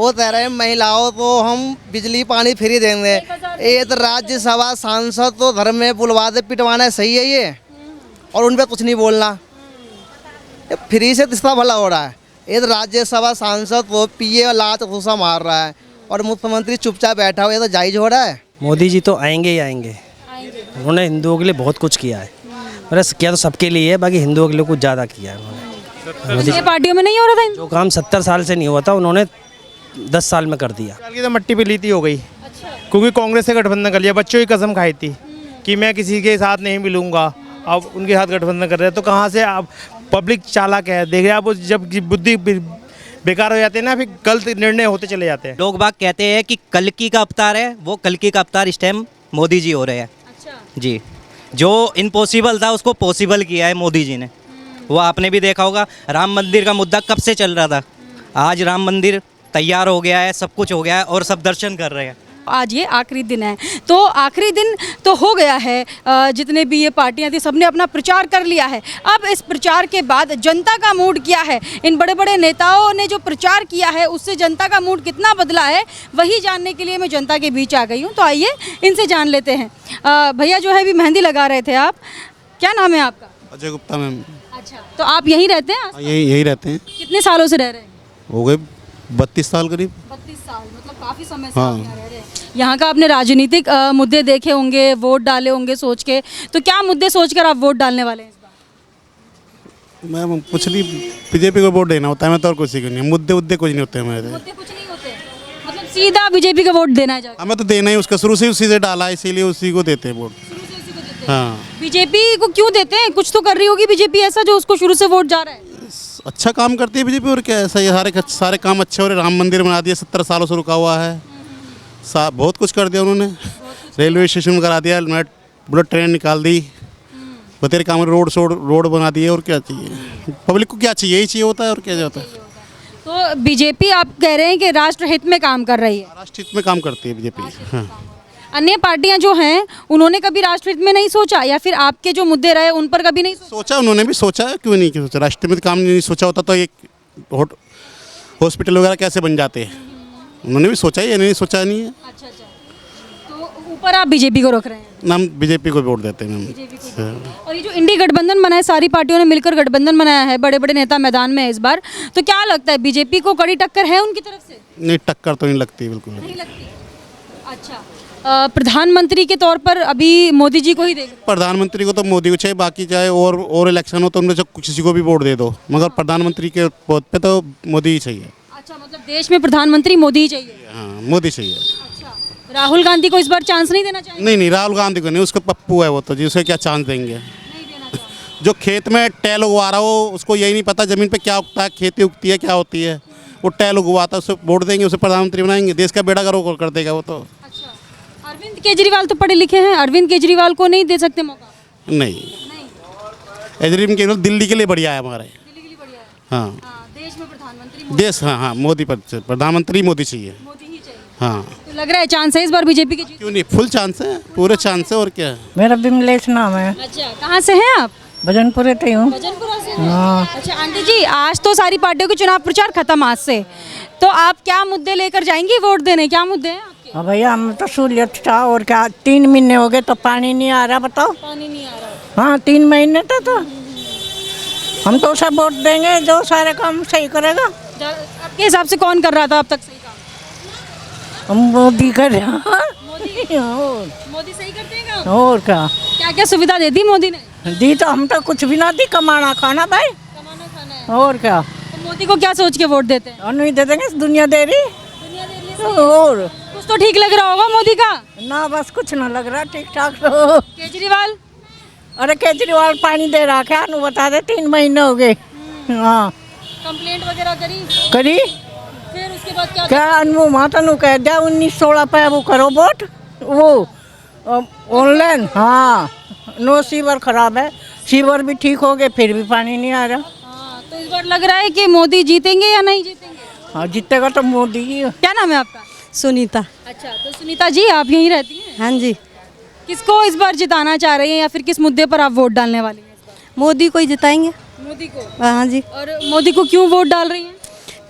वो कह रहे हैं महिलाओं को हम बिजली पानी फ्री देंगे। एक राज्यसभा सांसद तो घर में बुलवादे पिटवाना सही है ये, और उन पर कुछ नहीं बोलना। फ्री से कितना भला हो रहा है। एक राज्यसभा सांसद को पिए लात घूसा मार रहा है और मुख्यमंत्री चुपचाप बैठा हुआ, ये तो जायज हो रहा है। मोदी जी तो आएंगे ही आएंगे। उन्होंने हिंदुओं के लिए बहुत कुछ किया है। बस किया तो सबके लिए है, बाकी हिंदुओं के लिए कुछ ज़्यादा किया है उन्होंने। ये पार्टियों में नहीं हो रहा था जो काम 70 साल से नहीं हुआ था उन्होंने 10 साल में कर दिया। साल की तो मट्टी पे लीती हो गई। क्योंकि कांग्रेस से गठबंधन कर लिया, बच्चों की कसम खाई थी कि मैं किसी के साथ नहीं मिलूंगा। अब उनके साथ गठबंधन कर रहे हैं तो कहाँ से आप, पब्लिक चालाक है। देख रहे आप, जब बुद्धि बेकार हो जाते हैं ना, फिर गलत निर्णय होते चले जाते हैं। लोग बाग कहते हैं कि कल्कि का अवतार है, वो कल्कि का अवतार इस टाइम मोदी जी हो रहे हैं। जी, जो इम्पॉसिबल था उसको पॉसिबल किया है मोदी जी ने। वो आपने भी देखा होगा, राम मंदिर का मुद्दा कब से चल रहा था, आज राम मंदिर तैयार हो गया है, सब कुछ हो गया है और सब दर्शन कर रहे हैं। आज ये आखिरी दिन है, तो आखिरी दिन तो हो गया है। जितने भी ये पार्टियां थी सबने अपना प्रचार कर लिया है। अब इस प्रचार के बाद जनता का मूड क्या है, इन बड़े बड़े नेताओं ने जो प्रचार किया है उससे जनता का मूड कितना बदला है, वही जानने के लिए मैं जनता के बीच आ गई हूँ। तो आइए इनसे जान लेते हैं। भैया जो है अभी मेहंदी लगा रहे थे आप, क्या नाम है आपका? अजय गुप्ता मैम। अच्छा, तो आप यहीं रहते हैं? यही रहते हैं। कितने सालों से रह रहे हैं? हो गए 32 साल करीब। 32 साल, मतलब काफ़ी समय से आप यहाँ रह रहे हैं। यहाँ का आपने राजनीतिक मुद्दे देखे होंगे, वोट डाले होंगे सोच के, तो क्या मुद्दे सोचकर आप वोट डालने वाले हैं इस बार? मैम कुछ नहीं, बीजेपी को वोट देना होता है। मैं तो और कुछ नहीं, मुद्दे कुछ नहीं होते हमारे। मुद्दे कुछ नहीं होते, मतलब सीधा बीजेपी का वोट देना है जाकर? हमें तो देना ही उसका, शुरू से उसी से डाला है, इसीलिए उसी को देते हैं वोट। हाँ। बीजेपी को क्यों देते हैं? कुछ तो कर रही होगी बीजेपी ऐसा जो उसको शुरू से वोट जा रहा है। अच्छा काम करती है बीजेपी, और क्या ऐसा ये सारे काम अच्छे हो रहे। राम मंदिर बना दिया, 70 सालों से रुका हुआ है। बहुत कुछ कर दिया उन्होंने। रेलवे स्टेशन करा दिया, बुलेट ट्रेन निकाल दी, बतेरे काम रोड बना दिए। और क्या चाहिए पब्लिक को? क्या चाहिए? यही चाहिए होता है, और क्या होता है। तो बीजेपी आप कह रहे हैं कि राष्ट्रहित में काम कर रही है? राष्ट्रहित में काम करती है बीजेपी। हाँ। अन्य पार्टियां जो हैं उन्होंने कभी राष्ट्रहित में नहीं सोचा, या फिर आपके जो मुद्दे रहे उन पर कभी नहीं सोचा? उन्होंने भी सोचा है, क्यों नहीं सोचा। राष्ट्रहित में काम नहीं सोचा होता तो एक हॉस्पिटल वगैरह कैसे बन जाते हैं। उन्होंने भी सोचा है, ये नहीं सोचा नहीं है। अच्छा, तो ऊपर आप बीजेपी को रख रहे हैं? हम बीजेपी को वोट देते हैं मैम। और ये जो इंडी गठबंधन बना है, सारी पार्टियों ने मिलकर गठबंधन बनाया है, बड़े बड़े नेता मैदान में है इस बार, तो क्या लगता है बीजेपी को कड़ी टक्कर है उनकी तरफ से? नहीं, टक्कर तो नहीं लगती, बिल्कुल नहीं लगती। अच्छा, प्रधानमंत्री के तौर पर अभी मोदी जी को ही देंगे? प्रधानमंत्री को तो मोदी को चाहिए, बाकी चाहे और इलेक्शन हो तो उनमें से किसी को भी वोट दे दो, मगर प्रधानमंत्री के पद पे तो मोदी ही चाहिए। अच्छा, मतलब देश में प्रधानमंत्री मोदी ही चाहिए? हाँ, मोदी चाहिए। अच्छा, राहुल गांधी को इस बार चांस नहीं देना चाहिए? नहीं, राहुल गांधी को नहीं, उसका पप्पू है वो तो जी, उसे क्या चांस देंगे। नहीं देना चाहिए। जो खेत में टैल उगवा रहा हो उसको यही नहीं पता ज़मीन पे क्या उगता है, खेती उगती है क्या होती है, वो टैल उगवाता है, उसे वोट देंगे, उसे प्रधानमंत्री बनाएंगे, देश का बेड़ा गर्क कर देगा वो तो। अच्छा, अरविंद केजरीवाल तो पढ़े लिखे हैं, अरविंद केजरीवाल को नहीं दे सकते मौका? नहीं, अरविंद केजरीवाल दिल्ली के लिए बढ़िया है हमारे। दिल्ली के लिए बढ़िया है। हाँ, देश में प्रधानमंत्री देश, हाँ, मोदी पर प्रधानमंत्री मोदी चाहिए। मोदी ही चाहिए। हाँ, तो लग रहा है चांस है इस बार बीजेपी के जीत? क्यों नहीं, फुल चांस है, पूरे चांस है। और क्या। मेरा विमलेश नाम है। अच्छा, कहाँ से हैं आप? भजनपुरे से हूँ। भजनपुरा से? अच्छा आंटी जी, आज तो सारी पार्टियों के चुनाव प्रचार खत्म आज से, तो आप क्या मुद्दे लेकर जाएंगी वोट देने? क्या मुद्दे हैं आपके? हाँ भैया, हम तो सहूलियत था, और क्या 3 महीने हो गए तो पानी नहीं आ रहा, बताओ। पानी नहीं आ रहा? हाँ, 3 महीने तो हम तो सब वोट देंगे जो सारे काम सही करेगा। आपके हिसाब से कौन कर रहा था अब तक सही काम? हम मोदी कर रहे हैं। मोदी सही करते हैं काम? और क्या क्या सुविधा दे दी मोदी ने? दी तो हम तो कुछ भी ना दी, कमाना खाना भाई। कमाना खाना है। और क्या। तो मोदी को क्या सोच के वोट देते हैं? और नहीं दे देंगे, दुनिया दे रही। दुनिया दे रही है। और कुछ तो ठीक लग रहा होगा मोदी का? ना, बस कुछ ना लग रहा ठीक ठाक तो। केजरीवाल? अरे केजरीवाल पानी दे रहा, क्या नु बता दे, 3 महीने हो गए। हाँ, कंप्लेंट वगैरह करी। फिर उसके बाद क्या अनुभव माता नु कह दिया 19-16 पे वो करो वोट, वो ऑनलाइन। हाँ, नो, सीवर खराब है, सीवर भी ठीक हो गए, फिर भी पानी नहीं आ रहा। हाँ, तो इस बार लग रहा है कि मोदी जीतेंगे या नहीं जीतेंगे? हाँ, जीतेगा तो मोदी ही। क्या नाम है आपका? सुनीता। अच्छा, तो सुनीता जी आप यहीं रहती हैं? हाँ जी। किसको इस बार जिताना चाह रही हैं, या फिर किस मुद्दे पर आप वोट डालने वाली हैं इस बार? मोदी को ही जिताएंगे। मोदी को? हाँ जी। और मोदी को क्यों वोट डाल रही हैं?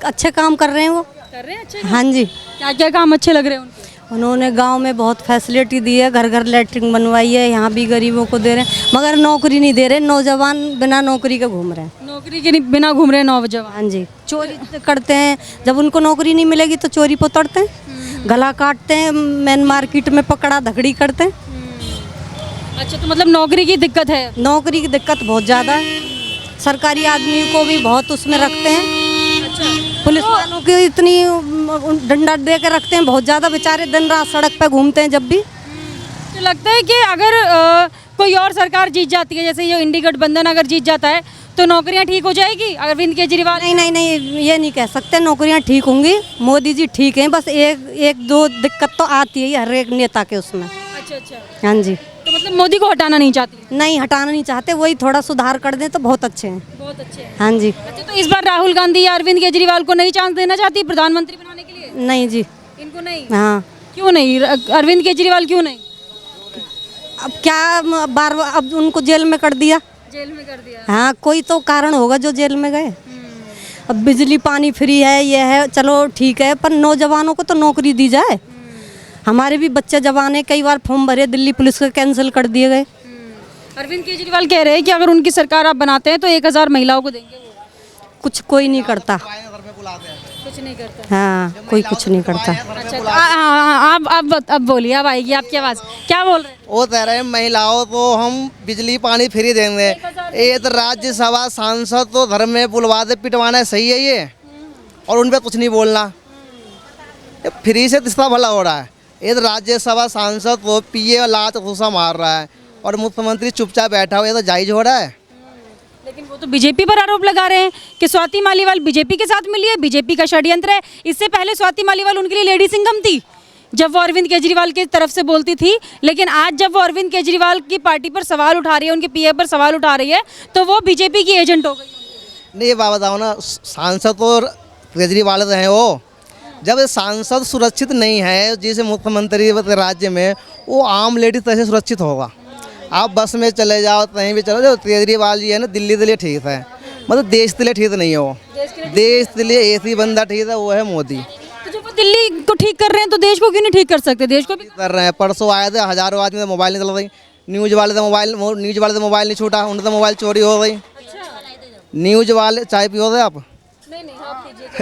अच्छे काम कर रहे हैं वो। कर रहे हैं अच्छे हाँ जी, क्या क्या काम अच्छे लग रहे हैं उनके? उन्होंने गांव में बहुत फैसिलिटी दी है, घर घर लैट्रिन बनवाई है, यहाँ भी गरीबों को दे रहे हैं, मगर नौकरी नहीं दे रहे, नौजवान बिना नौकरी के घूम रहे हैं। नौकरी के बिना घूम रहे हैं नौजवान। हाँ जी, चोरी करते हैं, जब उनको नौकरी नहीं मिलेगी तो चोरी पे उतरते हैं, गला काटते हैं, मेन मार्केट में पकड़ा धकड़ी करते हैं। अच्छा, तो मतलब नौकरी की दिक्कत है। नौकरी की दिक्कत बहुत ज़्यादा है, सरकारी आदमी को भी बहुत उसमें रखते हैं, पुलिस वालों की इतनी डंडा दे के रखते हैं, बहुत ज़्यादा बेचारे दिन रात सड़क पे घूमते हैं जब भी। तो लगता है कि अगर कोई और सरकार जीत जाती है, जैसे ये इंडी गठबंधन अगर जीत जाता है, तो नौकरियां ठीक हो जाएगी अरविंद केजरीवाल? नहीं नहीं नहीं, ये नहीं कह सकते नौकरियां ठीक होंगी, मोदी जी ठीक हैं, बस एक दो दिक्कत तो आती है हर एक नेता के उसमें। अच्छा अच्छा, हाँ जी, तो मतलब मोदी को हटाना नहीं चाहती? नहीं हटाना नहीं चाहते, वही थोड़ा सुधार कर दें तो बहुत अच्छे हैं। बहुत अच्छे हैं। हाँ जी, अच्छा, तो इस बार राहुल गांधी या अरविंद केजरीवाल को नहीं चांस देना चाहती प्रधानमंत्री बनाने के लिए? नहीं जी, इनको नहीं? हाँ। क्यों नहीं? अरविंद केजरीवाल क्यों नहीं? अब क्या बार अब उनको जेल में कर दिया, जेल में कर दिया। हाँ कोई तो कारण होगा जो जेल में गए। अब बिजली पानी फ्री है, ये है, चलो ठीक है, पर नौजवानों को तो नौकरी दी जाए। हमारे भी बच्चे जवान हैं, कई बार फॉर्म भरे, दिल्ली पुलिस के कैंसिल कर दिए गए। अरविंद केजरीवाल कह रहे हैं कि अगर उनकी सरकार आप बनाते हैं तो 1000 महिलाओं को देंगे वो। कुछ कोई नहीं करता, कुछ नहीं करता। हाँ कोई कुछ नहीं करता। अच्छा, तो आप बोलिए, अब आएगी आपकी आवाज़। क्या बोल रहे हैं? वो कह रहे हैं महिलाओं को हम बिजली पानी फ्री देंगे। ये तो राज्यसभा सांसद तो घर में बुलवा दे पिटवाना सही है ये, और उन पर कुछ नहीं बोलना। ये फ्री से किसका भला हो रहा है? ये तो राज्यसभा सांसद को पिए लात घूसा मार रहा है और मुख्यमंत्री चुपचाप बैठा हुआ, ये तो जायज हो रहा है। लेकिन वो तो बीजेपी पर आरोप लगा रहे हैं कि स्वाति मालीवाल बीजेपी के साथ मिली है, बीजेपी का षड्यंत्र है। इससे पहले स्वाति मालीवाल उनके लिए लेडी सिंघम थी जब वो अरविंद केजरीवाल की तरफ से बोलती थी, लेकिन आज जब वो अरविंद केजरीवाल की पार्टी पर सवाल उठा रही है, उनके पीए पर सवाल उठा रही है, तो वो बीजेपी की एजेंट हो गई। नहीं, ये बात बताओ ना, सांसद तो केजरीवाल हैं वो, जब सांसद सुरक्षित नहीं है, जिसे मुख्यमंत्री राज्य में, वो आम लेडी कैसे सुरक्षित होगा? आप बस में चले जाओ, कहीं भी चले जाओ, केजरीवाल जी है ना, दिल्ली के लिए ठीक है, मतलब देश के लिए ठीक नहीं है वो। देश के लिए एक ही बंदा ठीक है, वो है मोदी। तो जब वो दिल्ली को ठीक कर रहे हैं तो देश को क्यों नहीं ठीक कर सकते? देश को भी कर रहे हैं। परसों आए थे, हजारों आदमी मोबाइल नहीं चल रही, न्यूज़ वाले तो मोबाइल नहीं छूटा, उनका तो मोबाइल चोरी हो गई। न्यूज़ वाले, चाय पियो थे आप?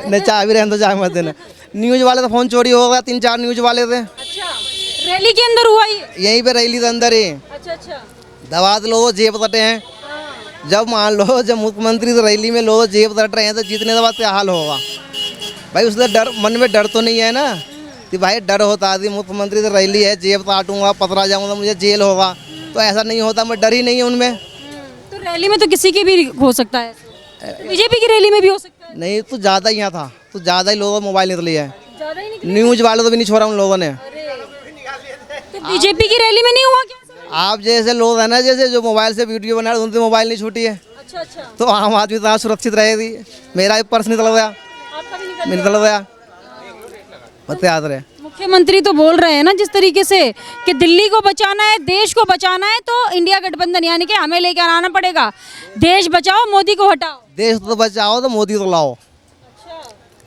नहीं, चाय भी रहने दो, चाय मत देना। न्यूज़ वाले तो फ़ोन चोरी हो गया, 3-4 न्यूज़ वाले थे। रैली के अंदर हुआ ये? यहीं पे रैली के अंदर ही अच्छा, दबा दो, लोग जेब तटे हैं। जब मान लो जब मुख्यमंत्री की रैली में लोग जेब तट रहे हैं तो जीतने के बाद क्या हाल होगा भाई? उससे डर, मन में डर तो नहीं है ना कि भाई डर होता है मुख्यमंत्री की रैली है, जेब काटूंगा, पतरा जाऊंगा, मुझे जेल होगा, तो ऐसा नहीं होता। मैं डर ही नहीं है उनमें। तो रैली में तो किसी की भी हो सकता है, बीजेपी की रैली में भी हो सकता है। नहीं, तो ज़्यादा ही यहाँ था, तो ज़्यादा ही लोगों मोबाइल निकली है, ज़्यादा ही निकले। न्यूज़ वाले तो भी नहीं छोड़ा उन लोगों ने। तो बीजेपी की रैली में नहीं हुआ क्या? आप जैसे लोग हैं ना, जैसे जो मोबाइल से वीडियो बना रहे, उनसे मोबाइल नहीं छूटी है, अच्छा, तो आम आदमी तो सुरक्षित रहेगी। मेरा भी पर्स निकल गया, आपका भी निकल गया, बस याद रहे। मुख्यमंत्री तो बोल रहे हैं ना जिस तरीके से कि दिल्ली को बचाना है, देश को बचाना है, तो इंडिया गठबंधन यानी कि हमें लेकर आना पड़ेगा। देश बचाओ, मोदी को हटाओ। देश तो बचाओ तो मोदी तो लाओ।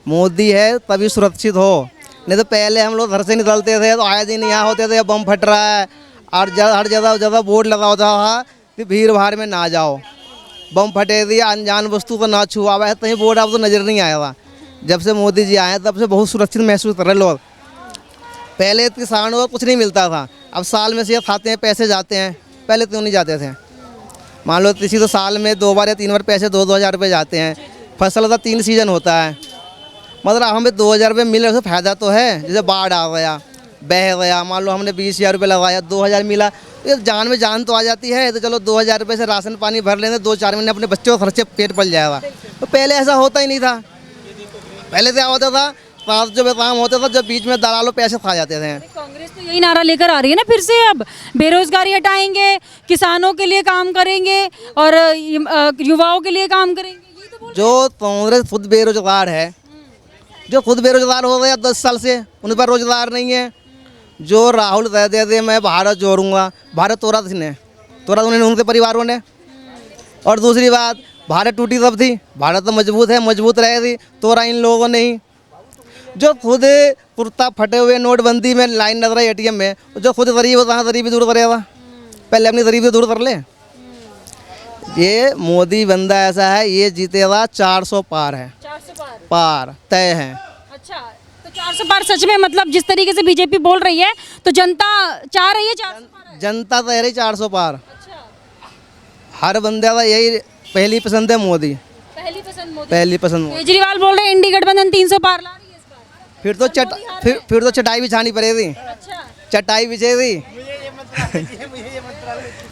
मोदी है तभी सुरक्षित हो, नहीं तो पहले हम लोग घर से निकलते थे तो आए दिन यहाँ होते थे बम फट रहा है, और हर जगह बोर्ड लगा होता था कि भीड़ भाड़ में ना जाओ, बम फटे दिया, अनजान वस्तु को ना छुआ। अब कहीं बोर्ड अब तो नज़र नहीं आया था। जब से मोदी जी आए तब से बहुत सुरक्षित महसूस कर रहे लोग। पहले किसानों को कुछ नहीं मिलता था, अब साल में से खाते हैं, पैसे जाते हैं, पहले क्यों नहीं जाते थे? मान लो किसी तो साल में 2 बार या 3 बार पैसे 2-2 हज़ार रुपये जाते हैं। फसल का 3 सीजन होता है, मतलब हमें 2,000 रुपये मिल रहे, फ़ायदा तो है। जैसे बाढ़ आ गया, बह गया, मान लो हमने 20,000 रुपये लगाया, 2,000 मिला, तो जान में जान तो आ जाती है। तो चलो 2,000 रुपये से राशन पानी भर लेते, 2-4 महीने अपने बच्चों को खर्चे पेट पल जाएगा। तो पहले ऐसा होता ही नहीं था। पहले क्या होता था, 5 जो काम होता था, जब बीच में दलालों पैसे खा जाते थे। कांग्रेस तो यही नारा लेकर आ रही है ना फिर से, अब बेरोजगारी हटाएंगे, किसानों के लिए काम करेंगे और युवाओं के लिए काम करेंगे। यही तो बोल जो कांग्रेस खुद बेरोजगार है, जो खुद बेरोजगार हो गया 10 साल से, उन पर रोजगार नहीं है। जो राहुल कह दे मैं भारत जोड़ूंगा, भारत तोड़ा किसने? तोड़ा उन्होंने, उनके परिवारों ने। और दूसरी बात, भारत टूटी तब थी, भारत तो मजबूत है, मजबूत रहेगी, तोड़ा इन लोगों ने ही। जो खुद कुर्ता फटे हुए नोटबंदी में लाइन लग रही है एटीएम में, जो खुद गरीब होता है गरीबी दूर करेगा, पहले अपनी गरीबी दूर कर ले। ये मोदी बंदा ऐसा है, ये जीतेगा 400 पार है, 400 पार तय है। अच्छा, तो 400 पार सच में, मतलब जिस तरीके से बीजेपी बोल रही है तो जनता चाह रही है 400 पार? जनता तो है रही 400 पार। अच्छा, हर बंदे का यही पहली पसंद है मोदी, पहली पसंद मोदी। पहली पसंद मोदी। केजरीवाल बोल रहे हैं इंडी गठबंधन 300 पार ला रही है इस बार। फिर तो चटाई बिछानी पड़ेगी, अच्छा, चटाई बिछेगी।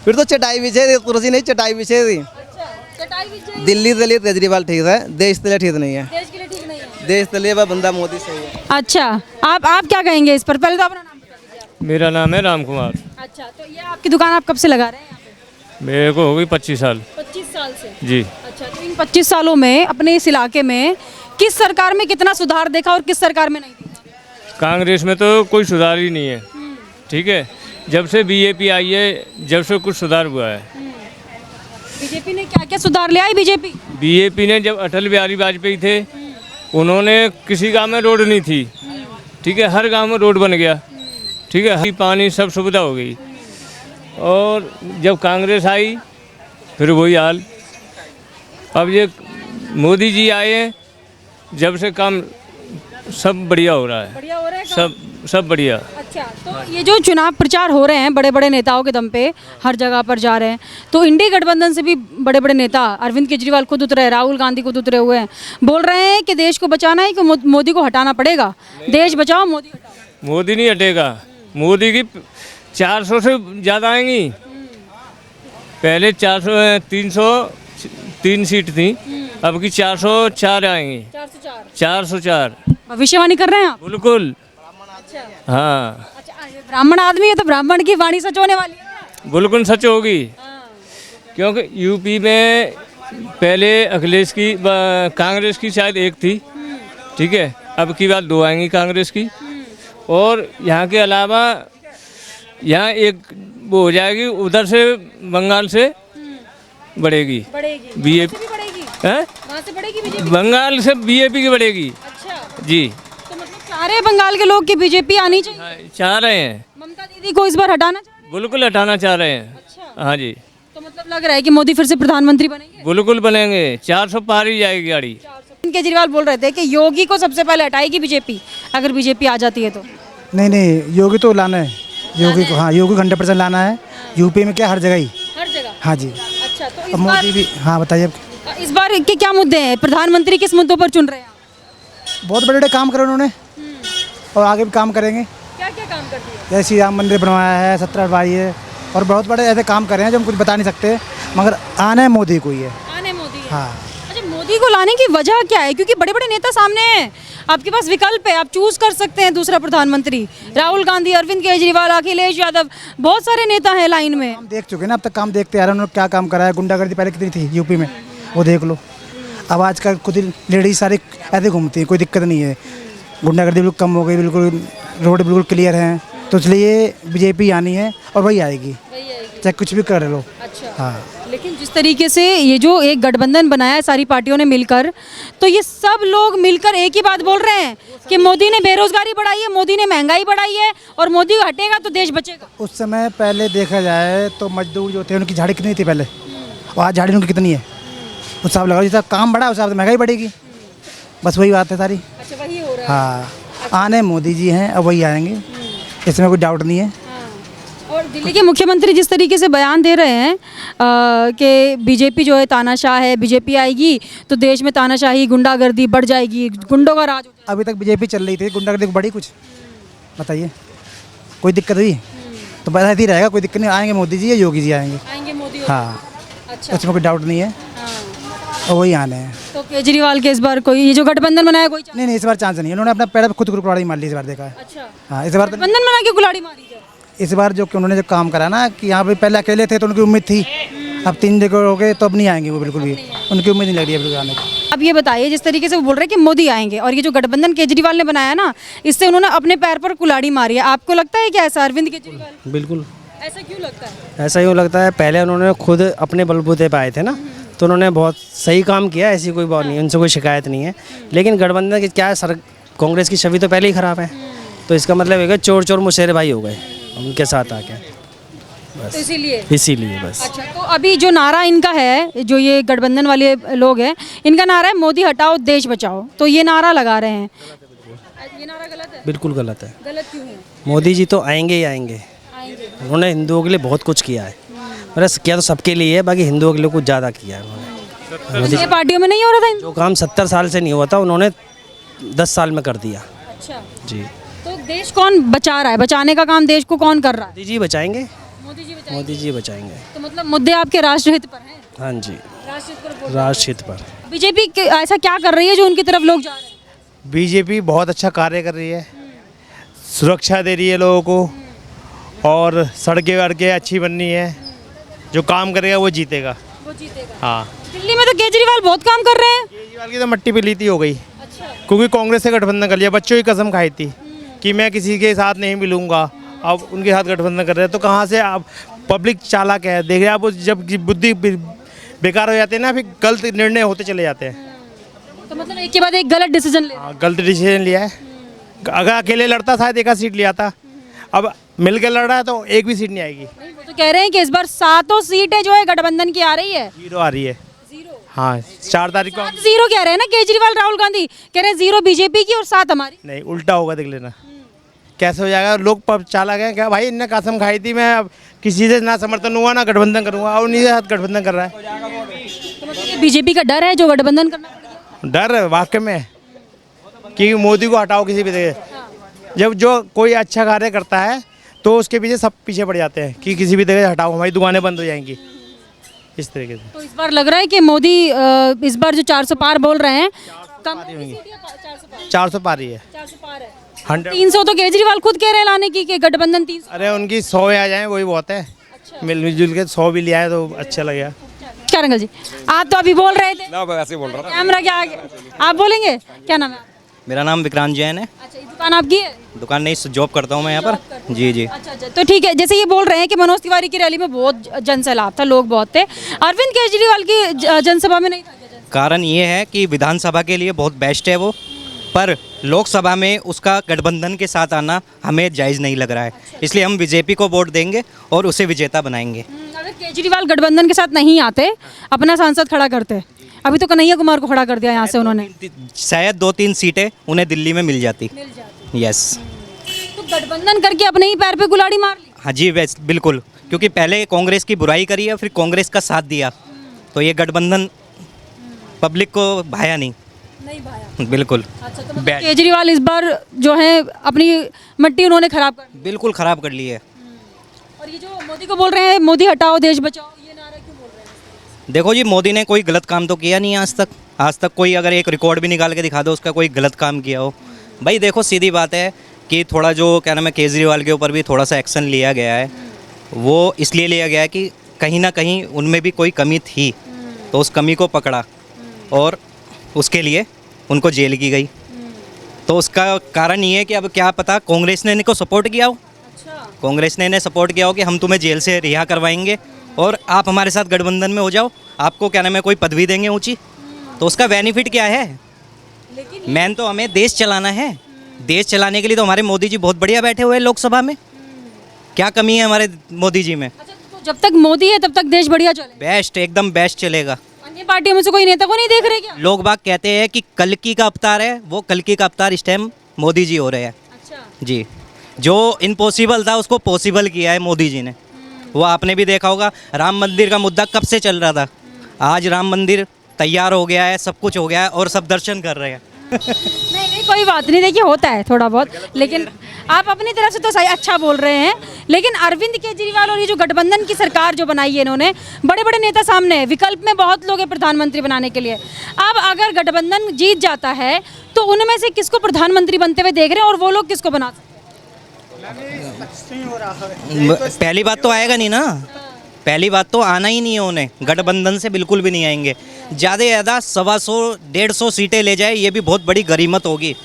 फिर तो चटाई बिछेगी, कुर्सी नहीं चटाई बिछेगी। अच्छा, चटाई बिछाई। दिल्ली के लिए केजरीवाल ठीक है, देश के लिए ठीक नहीं है। देश के लिए ठीक नहीं है। देश के लिए वह बंदा मोदी सही है। अच्छा, आप क्या कहेंगे इस पर? पहले तो अपना नाम बता दीजिए आप। मेरा नाम है राम कुमार। अच्छा, तो ये आपकी दुकान आप कब से लगा रहे हैं यहाँ पे? मेरे को हो गई 25 साल। 25 साल से? जी। अच्छा, तो इन 25 सालों में अपने इस इलाके में किस सरकार में कितना सुधार देखा और किस सरकार में नहीं देखा? कांग्रेस में तो कोई सुधार ही नहीं है। ठीक है, जब से बीजेपी आई है, जब से कुछ सुधार हुआ है। बीजेपी ने क्या क्या सुधार ले आई? बीजेपी ने जब अटल बिहारी वाजपेयी थे, उन्होंने किसी गांव में रोड नहीं थी। ठीक है, हर गांव में रोड बन गया। ठीक है, हरी पानी सब सुविधा हो गई। और जब कांग्रेस आई फिर वही हाल। अब ये मोदी जी आए हैं, जब से काम सब बढ़िया हो रहा है। बढ़िया हो रहा है सब बढ़िया। अच्छा, तो ये जो चुनाव प्रचार हो रहे हैं बड़े बड़े नेताओं के दम पे हर जगह पर जा रहे हैं, तो इंडी गठबंधन से भी बड़े बड़े नेता, अरविंद केजरीवाल खुद उतरे, राहुल गांधी खुद उतरे हुए हैं, बोल रहे हैं कि देश को बचाना है कि मोदी को हटाना पड़ेगा। देश बचाओ, मोदी हटाओ। मोदी नहीं हटेगा। मोदी की 400 से ज़्यादा आएंगी। पहले 303 सीट थी, अब की 404 आएंगी। 404। भविष्यवाणी कर रहे हैं आप? बिल्कुल। अच्छा, हाँ, अच्छा, ब्राह्मण आदमी है तो ब्राह्मण की वाणी सच होने वाली है। बिल्कुल सच होगी। क्योंकि यूपी में पहले अखिलेश की कांग्रेस की शायद एक थी। ठीक है, अब की बात 2 आएंगी कांग्रेस की। और यहाँ के अलावा यहाँ एक वो हो जाएगी, उधर से बंगाल से बढ़ेगी बीजेपी। वहाँ से बढ़ेगी बीजेपी? बंगाल से बीजेपी की बढ़ेगी। अच्छा जी, तो मतलब चाह रहे हैं बंगाल के लोग कि बीजेपी आनी चाहिए? चाह रहे हैं। ममता दीदी को इस बार हटाना चाह रहे हैं? बिल्कुल हटाना चाह रहे हैं। अच्छा, हाँ जी, तो मतलब लग रहा है कि मोदी फिर से प्रधानमंत्री बनेंगे? बिल्कुल बनेंगे। 400 पार ही जाएगी गाड़ी। केजरीवाल बोल रहे थे कि योगी को सबसे पहले हटाएगी बीजेपी अगर बीजेपी आ जाती है तो। नहीं, योगी तो लाना है। योगी को, हाँ, योगी को 100% लाना है। यूपी में क्या, हर जगह ही। हर जगह? हाँ जी। अच्छा, तो अब मोदी भी, हाँ बताइए। इस बार के क्या मुद्दे हैं? प्रधानमंत्री किस मुद्दों पर चुन रहे हैं आप? बहुत बड़े बड़े काम करे उन्होंने और आगे भी काम करेंगे। क्या क्या काम कर दिए? जैसे राम मंदिर बनवाया है, 17 अटवाई है, और बहुत बड़े ऐसे काम कर रहे हैं जो हम कुछ बता नहीं सकते, मगर आना है मोदी को ही है। आने मोदी है। हाँ। अच्छा, मोदी को लाने की वजह क्या है? क्योंकि बड़े बड़े नेता सामने हैं, आपके पास विकल्प है, आप चूज कर सकते हैं दूसरा प्रधानमंत्री। राहुल गांधी, अरविंद केजरीवाल, अखिलेश यादव, बहुत सारे नेता हैं लाइन में। हम देख चुके हैं ना, अब तक काम देखते आ रहे हैं। उन्होंने क्या काम करा है। गुंडागर्दी पहले कितनी थी यूपी में, वो देख लो। अब आजकल खुद ही लेडीज सारी ऐसे घूमती हैं, कोई दिक्कत नहीं है। गुंडागर्दी बिल्कुल कम हो गई, बिल्कुल रोड बिल्कुल क्लियर हैं। तो इसलिए बीजेपी आनी है और वही आएगी, चाहे कुछ भी कर लो। अच्छा, हाँ। लेकिन जिस तरीके से ये जो एक गठबंधन बनाया है सारी पार्टियों ने मिलकर, तो ये सब लोग मिलकर एक ही बात बोल रहे हैं कि मोदी ने बेरोजगारी बढ़ाई है, मोदी ने महंगाई बढ़ाई है, और मोदी हटेगा तो देश बचेगा। उस समय पहले देखा जाए तो मजदूर जो थे उनकी झाड़ी कितनी थी पहले, और आज झाड़ी उनकी कितनी है। उस हिसाब लगाओ, जितना काम बढ़ा उस हिसाब से महंगाई बढ़ेगी। बस वही बात है सारी। अच्छा, वही हो रहा है। हाँ, आने मोदी जी हैं, अब वही आएंगे, इसमें कोई डाउट नहीं है। और दिल्ली के मुख्यमंत्री जिस तरीके से बयान दे रहे हैं कि बीजेपी जो है तानाशाह है, बीजेपी आएगी तो देश में तानाशाही, गुंडागर्दी बढ़ जाएगी, गुंडों का राज हो जाएगा। अभी तक बीजेपी चल रही थी, गुंडागर्दी को बढ़ी कुछ? बताइए, कोई दिक्कत हुई? तो बस ऐसे ही रहेगा, कोई दिक्कत नहीं। आएंगे मोदी जी या योगी जी आएंगे। मोदी। हाँ, अच्छा, इसमें कोई डाउट नहीं है, और वही आने हैं। तो केजरीवाल के इस बार कोई ये जो गठबंधन बनाया कोई नहीं, इस बार चांस नहीं है। उन्होंने अपना पैर खुद कुल्हाड़ी मार ली इस बार, देखा है। अच्छा, हाँ, इस बार गठबंधन बना के कुल्हाड़ी मारी जाए। इस बार जो उन्होंने जो काम करा ना, कि यहाँ पे पहले अकेले थे तो उनकी उम्मीद थी, अब 3 जगह हो गए तो अब नहीं आएंगे वो, बिल्कुल भी उनकी उम्मीद नहीं लग रही है बिल्कुल आने की। अब ये बताइए, जिस तरीके से वो बोल रहे हैं कि मोदी आएंगे, और ये जो गठबंधन केजरीवाल ने बनाया ना, इससे उन्होंने अपने पैर पर कुल्हाड़ी मारी है, आपको लगता है क्या ऐसा? अरविंद केजरीवाल, बिल्कुल ऐसा क्यों लगता है? ऐसा यूँ लगता है, पहले उन्होंने खुद अपने बलबूते पे आए थे ना, तो उन्होंने बहुत सही काम किया, ऐसी कोई बात नहीं है, उनसे कोई शिकायत नहीं है। लेकिन गठबंधन की क्या कांग्रेस की छवि तो पहले ही ख़राब है, तो इसका मतलब है कि चोर चोर मुशेरे भाई हो गए उनके साथ आके, तो इसीलिए इसीलिए बस। अच्छा, तो अभी जो नारा इनका है, जो ये गठबंधन वाले लोग हैं, इनका नारा है मोदी हटाओ देश बचाओ, तो ये नारा लगा रहे हैं, ये नारा गलत है? बिल्कुल गलत है। गलत क्यों है? मोदी जी तो आएंगे ही आएंगे, उन्होंने हिंदुओं के लिए बहुत कुछ किया है, मतलब किया तो सबके लिए है, बाकी हिंदुओं के लिए कुछ ज़्यादा किया है उन्होंने। ये पार्टियों में नहीं हो रहा था जो काम 70 साल से नहीं हुआ था उन्होंने 10 साल में कर दिया। अच्छा, जी, तो देश कौन बचा रहा है? बचाने का काम देश को कौन कर रहा है? मोदी जी बचाएंगे, मोदी जी बचाएंगे। मोदी जी बचाएंगे। तो मतलब मुद्दे आपके राष्ट्रहित पर हैं? हाँ जी, राष्ट्रहित पर राष्ट्रहित पर। बीजेपी ऐसा क्या कर रही है जो उनकी तरफ लोग जा रहे हैं? बीजेपी बहुत अच्छा कार्य कर रही है, सुरक्षा दे रही है लोगों को, और सड़कें वड़कें अच्छी बननी है, जो काम करेगा वो जीतेगा। वो जीतेगा। हाँ, दिल्ली में तो केजरीवाल बहुत काम कर रहे हैं। केजरीवाल की तो मट्टी पे लीती हो गई, अच्छा, क्योंकि कांग्रेस से गठबंधन कर लिया, बच्चों की कसम खाई थी कि मैं किसी के साथ नहीं मिलूंगा, अब उनके साथ गठबंधन कर रहे हैं, तो कहाँ से अब पब्लिक चालाक है, देख रहे हैं आप, जब बुद्धि बेकार हो जाती है ना, फिर गलत निर्णय होते चले जाते हैं। तो मतलब एक के बाद एक गलत डिसीजन ले रहे हैं। गलत डिसीजन लिया है, अगर अकेले लड़ता शायद एक सीट लिया था, अब मिल के लड़ रहा है तो एक भी सीट नहीं आएगी। नहीं, वो तो कह रहे हैं कि इस बार 7 सीटें जो है गठबंधन की आ रही है। 0 आ रही है। हाँ, 4 तारीख को। 0 कह रहे हैं ना केजरीवाल, राहुल गांधी कह रहे हैं 0 बीजेपी की और 7 हमारी। नहीं, उल्टा होगा, देख लेना कैसे हो जाएगा। लोग पब चाला गए क्या भाई, इनने कसम खाई थी मैं अब किसी से ना समर्थन हुआ ना गठबंधन करूंगा, और उन्हीं के साथ गठबंधन कर रहा है। तो मतलब ये बीजेपी का डर है जो गठबंधन करना पड़ गया। डर वाकई में, कि मोदी को हटाओ किसी भी जगह, जब जो कोई अच्छा कार्य करता है तो उसके पीछे सब पीछे पड़ जाते हैं कि किसी भी जगह हटाओ, हमारी दुकानें बंद हो जाएंगी, इस तरीके से। तो इस बार लग रहा है कि मोदी इस बार जो 400 पार बोल रहे हैं, कम होगी सीट या 400 पार ही है, 400 पार है। 100। 300 तो केजरीवाल खुद कह रहे हैं लाने की कि गठबंधन 300। अरे उनकी 100 आ जाए वही बहुत है। अच्छा। मिलजुल के 100 भी लिया है तो अच्छा लगेगा। क्या रंगल जी, आप तो अभी बोल रहे थे ना, ऐसे बोल रहा था। कैमरा के आगे, आप बोलेंगे? क्या नाम है? मेरा नाम विक्रांत जैन है। अच्छा, ये दुकान आपकी है? दुकान नहीं, जॉब करता हूँ मैं यहाँ पर। जी जी। अच्छा अच्छा, तो ठीक है, जैसे ये बोल रहे हैं कि मनोज तिवारी की रैली में बहुत जनसैलाब था, लोग बहुत थे, अरविंद केजरीवाल की जनसभा में नहीं था क्या? कारण ये है कि विधानसभा के लिए बहुत बेस्ट है वो, पर लोकसभा में उसका गठबंधन के साथ आना हमें जायज़ नहीं लग रहा है, इसलिए हम बीजेपी को वोट देंगे और उसे विजेता बनाएंगे। अगर केजरीवाल गठबंधन के साथ नहीं आते, अपना सांसद खड़ा करते, अभी तो कन्हैया कुमार को खड़ा कर दिया यहाँ से उन्होंने, शायद 2-3 सीटें उन्हें दिल्ली में मिल जाती। यस, तो गठबंधन करके अपने ही पैर पे कुल्हाड़ी मार ली। हाँ जी, वैसे बिल्कुल, क्योंकि पहले कांग्रेस की बुराई करी है, फिर कांग्रेस का साथ दिया, तो ये गठबंधन पब्लिक को भाया नहीं भाया। बिल्कुल। अच्छा, तो मतलब केजरीवाल इस बार जो है अपनी मट्टी उन्होंने खराब कर दी। बिल्कुल ख़राब कर ली है। और ये जो मोदी को बोल रहे हैं मोदी हटाओ देश बचाओ, ये नारा क्यों बोल रहे हैं? देखो जी, मोदी ने कोई गलत काम तो किया नहीं आज तक कोई अगर एक रिकॉर्ड भी निकाल के दिखा दो उसका कोई गलत काम किया हो। भाई देखो, सीधी बात है कि थोड़ा जो क्या नाम है, केजरीवाल के ऊपर भी थोड़ा सा एक्शन लिया गया है, वो इसलिए लिया गया है कि कहीं ना कहीं उनमें भी कोई कमी थी, तो उस कमी को पकड़ा और उसके लिए उनको जेल की गई। तो उसका कारण ये है कि अब क्या पता कांग्रेस ने इनको सपोर्ट किया हो। कांग्रेस ने इन्हें सपोर्ट किया हो कि हम तुम्हें जेल से रिहा करवाएंगे और आप हमारे साथ गठबंधन में हो जाओ, आपको क्या नाम है कोई पदवी देंगे ऊंची, तो उसका बेनिफिट क्या है? मेन तो हमें देश चलाना है, देश चलाने के लिए तो हमारे मोदी जी बहुत बढ़िया बैठे हुए हैं लोकसभा में। क्या कमी है हमारे मोदी जी में? अच्छा, तो जब तक मोदी है तब तक देश बढ़िया चले, बेस्ट, एकदम बेस्ट चलेगा। अन्य पार्टियों में से कोई नेता को नहीं देख रहे क्या? लोग बाग कहते हैं कि कल्कि का अवतार है, वो कल्कि का अवतार इस टाइम मोदी जी हो रहे हैं। अच्छा, जी, जो इम्पॉसिबल था उसको पॉसिबल किया है मोदी जी ने। वो आपने भी देखा होगा, राम मंदिर का मुद्दा कब से चल रहा था, आज राम मंदिर तैयार हो गया है, सब कुछ हो गया है और सब दर्शन कर रहे हैं। नहीं कोई बात नहीं, देखिए होता है थोड़ा बहुत, लेकिन आप अपनी तरफ से तो सही अच्छा बोल रहे हैं। लेकिन अरविंद केजरीवाल और ये जो गठबंधन की सरकार जो बनाई है इन्होंने, बड़े बड़े नेता सामने हैं, विकल्प में बहुत लोग हैं प्रधानमंत्री बनाने के लिए। अब अगर गठबंधन जीत जाता है तो उनमें से किसको प्रधानमंत्री बनते हुए देख रहे हैं और वो लोग किसको बना सकते हैं? पहली बात तो आएगा नहीं ना, पहली बात तो आना ही नहीं है उन्हें, गठबंधन से बिल्कुल भी नहीं आएंगे। ज़्यादा से ज़्यादा 125-150 सीटें ले जाए, ये भी बहुत बड़ी गरीमत होगी।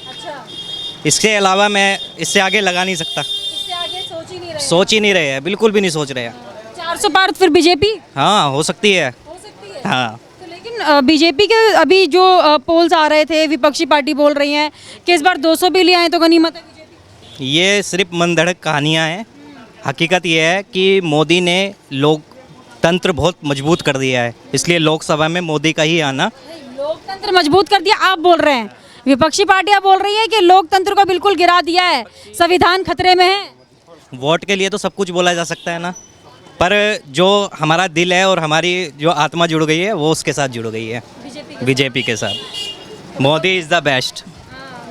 इसके अलावा मैं इससे आगे लगा नहीं सकता। इससे आगे सोच ही नहीं रहे हैं, बिल्कुल भी नहीं सोच रहे हैं। 400 पार फिर बीजेपी हाँ, हो सकती है। हो सकती है। हाँ, तो लेकिन लेकिन बीजेपी के अभी जो पोल्स आ रहे थे, विपक्षी पार्टी बोल रही हैं कि इस बार 200 भी ले आए तो गनीमत है बीजेपी। ये सिर्फ मनगढ़ंत कहानियाँ हैं। हकीकत ये है कि मोदी ने लोकतंत्र बहुत मजबूत कर दिया है, इसलिए लोकसभा में मोदी का ही आना। लोकतंत्र मजबूत कर दिया आप बोल रहे हैं, विपक्षी पार्टियां बोल रही है कि लोकतंत्र को बिल्कुल गिरा दिया है, संविधान खतरे में है। वोट के लिए तो सब कुछ बोला जा सकता है ना, पर जो हमारा दिल है और हमारी जो आत्मा जुड़ गई है वो उसके साथ जुड़ गई है, बीजेपी के साथ। Modi is the best.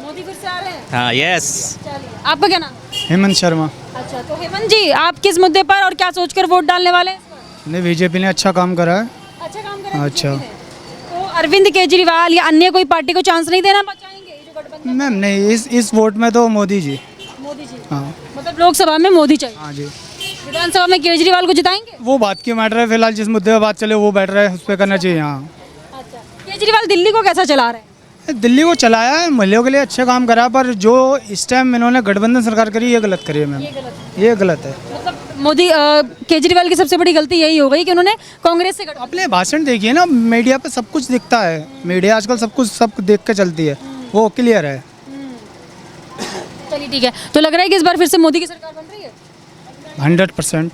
Modi फिर से आ रहे हैं। हाँ, यस। आपका क्या नाम? हेमंत शर्मा। अच्छा, तो हेमंत जी आप किस मुद्दे पर और क्या सोचकर वोट डालने वाले हैं? नहीं, बीजेपी ने अच्छा काम करा है। अच्छा काम कर रहे हैं अच्छा। BJP ने। तो अरविंद केजरीवाल या अन्य कोई पार्टी को चांस नहीं देना चाहेंगे ये जो गठबंधन? मैम नहीं, इस वोट में तो मोदी जी। मोदी जी। हाँ मतलब लोकसभा में मोदी चाहिए, हाँ जी। विधानसभा में केजरीवाल को जिताएंगे? वो बात की मैटर है, फिलहाल जिस मुद्दे पर बात चले वो बेटर है, उस पर करना चाहिए। हाँ, अच्छा, केजरीवाल दिल्ली को कैसा चला रहे हैं? दिल्ली को चलाया है, महिलाओं के लिए अच्छा काम करा, पर जो इस टाइम इन्होंने गठबंधन सरकार करी ये गलत करी है मैम, ये गलत है। मतलब मोदी केजरीवाल की सबसे बड़ी गलती यही हो गई कि उन्होंने कांग्रेस से अपने भाषण देखिए ना, मीडिया पे सब कुछ दिखता है, मीडिया आजकल सब कुछ देख के चलती है, वो क्लियर है। चलिए ठीक है, तो लग रहा है कि इस बार फिर से मोदी की सरकार बन रही है 100%।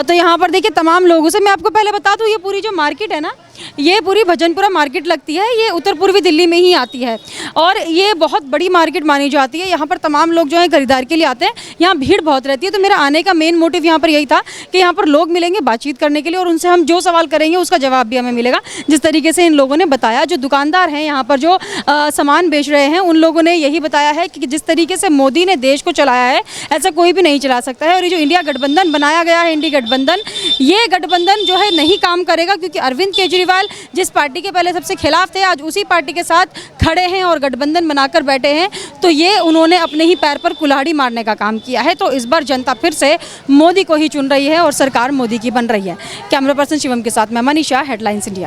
तो यहाँ पर देखिए तमाम लोगों से मैं आपको पहले बता दूँ, ये पूरी जो मार्केट है ना, ये पूरी भजनपुरा मार्केट लगती है, ये उत्तर पूर्वी दिल्ली में ही आती है और ये बहुत बड़ी मार्केट मानी जाती है। यहाँ पर तमाम लोग जो है खरीदारी के लिए आते हैं, यहाँ भीड़ बहुत रहती है। तो मेरा आने का मेन मोटिव यहाँ पर यही था कि यहाँ पर लोग मिलेंगे बातचीत करने के लिए और उनसे हम जो सवाल करेंगे उसका जवाब भी हमें मिलेगा। जिस तरीके से इन लोगों ने बताया, जो दुकानदार हैं यहाँ पर जो सामान बेच रहे हैं, उन लोगों ने यही बताया है कि जिस तरीके से मोदी ने देश को चलाया है ऐसा कोई भी नहीं चला सकता है। और ये जो इंडिया गठबंधन बनाया गया है, इंडी गठबंधन, ये गठबंधन जो है नहीं काम करेगा, क्योंकि अरविंद केजरीवाल जिस पार्टी के पहले सबसे खिलाफ थे आज उसी पार्टी के साथ खड़े हैं और गठबंधन बनाकर बैठे हैं। तो ये उन्होंने अपने ही पैर पर कुल्हाड़ी मारने का काम किया है। तो इस बार जनता फिर से मोदी को ही चुन रही है और सरकार मोदी की बन रही है। कैमरा पर्सन शिवम के साथ मैं मनीषा, हेडलाइंस इंडिया।